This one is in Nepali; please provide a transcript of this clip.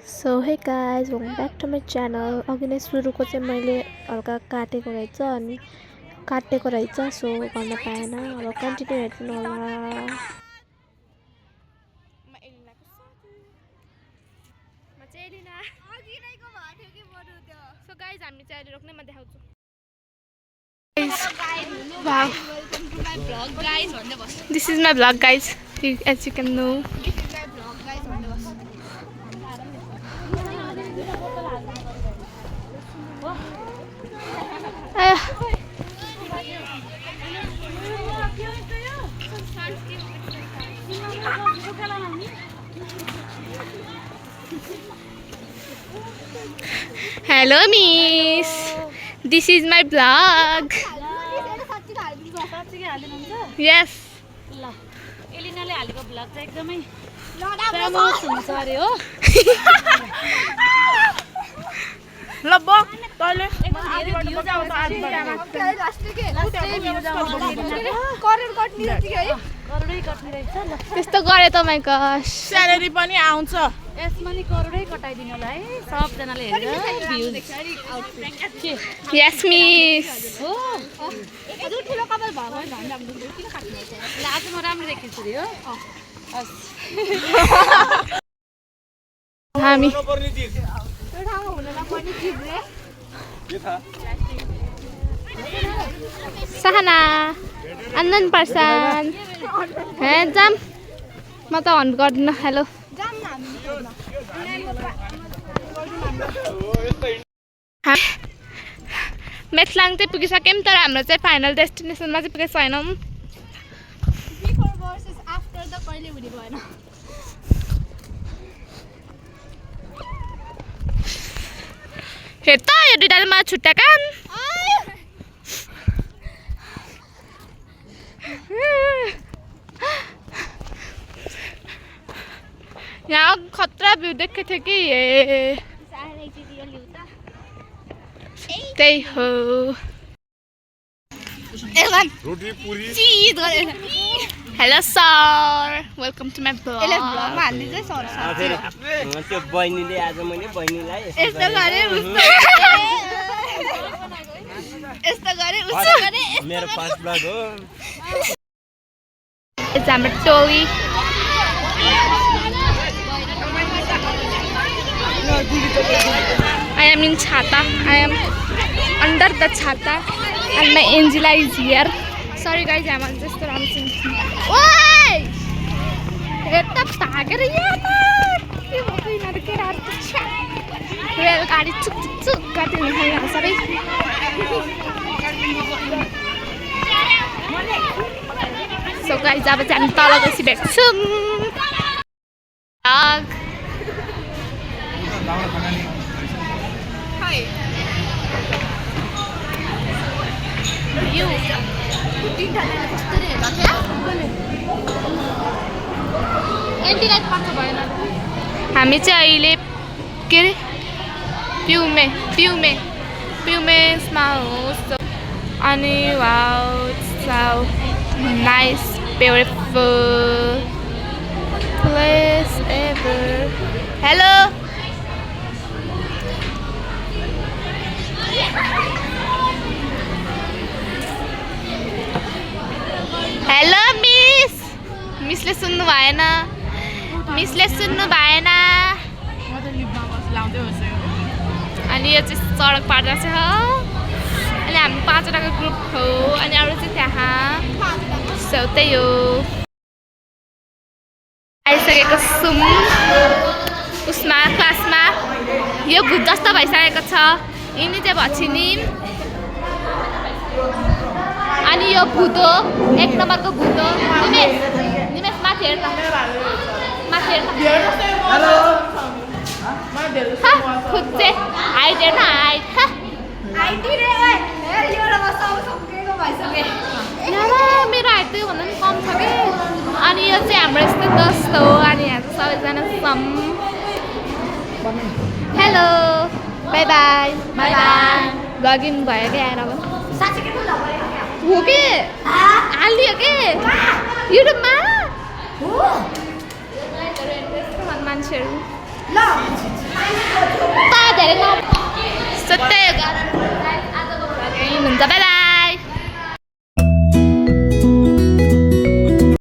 So hey guys welcome back to my channel. अघि नै सुरुको चाहिँ मैले हल्का काटेको रहेछ अनि काटेको रहेछ सो गर्न पाएन। अब कन्टिन्यू हेर्नु होला। सो गाइज हामी चाहिँ अहिले रोक्नेमा देखाउँछु। Wow. Welcome to my vlog, guys. This is my vlog, guys. As you can know. This is my vlog, guys. Hello, Miss. This is my vlog. Yes. ल एलिनाले हालेको भ्लग चाहिँ एकदमै फेमस हुन्छ अरे हो। ल ब तैले एकदम धेरै भ्युज आउँछ करोड कट्नी जतिकै है करोडै कट्ने रहेछ। ल त्यस्तो गरे तपाईको स्यालेरी पनि आउँछ। यसमा नि करोडै कटाइदिनु होला है सबजनाले हेरेर भ्युज। यस मिस हो हजुर ठुलो कपाल भएको झन् राम्रो किन काट्नुहुन्छ? ल आज म राम्रो देखिन्छु रे हो। हस् हामी त्यो ठाउँमा हुन नपर्ने चिज रे के थाहा? सहना अनन पर्सन हे जाम म त अन गर्दिन। हेलो जाम न हामी मेथलाङ चाहिँ पुगिसक्यौँ तर हाम्रो चाहिँ फाइनल डेस्टिनेसनमा चाहिँ पुगेको छैनौँ। बिफोर भर्सेस आफ्टर द कहिले हुने भएन। हेर त यो दुइटाले मलाई छुट्टा कान। यहाँ खतरा भ्यू देखेको थियो कि त्यही हो। रोटी पुरी hello sir welcome to my यसले ब्लग। भ्लगमा हाल्ने चाहिँ सर त्यो बहिनीले आज मैले बहिनीलाई यस्तो गरे उस्तो यस्तो गरे उस्तो गरे मेरो फर्स्ट ब्लग हो। It's हाम्रो टोली। I am in Chhata. I am under the Chhata and my Angela is here. Sorry guys, I'm just dancing. Oi! Eta भागेर यहाँ के भएको यिनीहरू केटाहरू त छ्या रेलगाडी चुक चुक चुक गर्दै हिँड्छ यहाँ सबै। सो गाइज अब चाहिँ हामी तल गएपछि भेट्छौँ। हामी चाहिँ अहिले के अरे प्युमेसमा हो। अनि wow so nice beautiful place ever. Hello hello मिसले सुन्नु भएन। अनि यो चाहिँ सडक पार गएको छ। अनि हामी 5वटाको ग्रुप हो अनि अरू चाहिँ त्यहाँ सो त्यही हो। आइसकेको छौँ उसमा क्लासमा। यो भूत जस्तो भइसकेको छ। यिनी चाहिँ भछिनी अनि यो भूत हो 1 नम्बरको भूत हो। निमेश माथि हेर त माथि हेर त। खुद चाहिँ हाइट हेर्न हाइट मेरो हाइट त्यो भन्दा पनि कम छ कि। अनि यो चाहिँ हाम्रो यस्तो जस्तो हो। अनि यहाँ चाहिँ सबैजना छौँ। Hello by by by by लगिन भयो क्या आएर अब हो कि हालिदियो कि युट्युबमा मान्छेहरू धेरै न त्यही हो आजको भ्लग यहीँ हुन्छ बाइ बाइ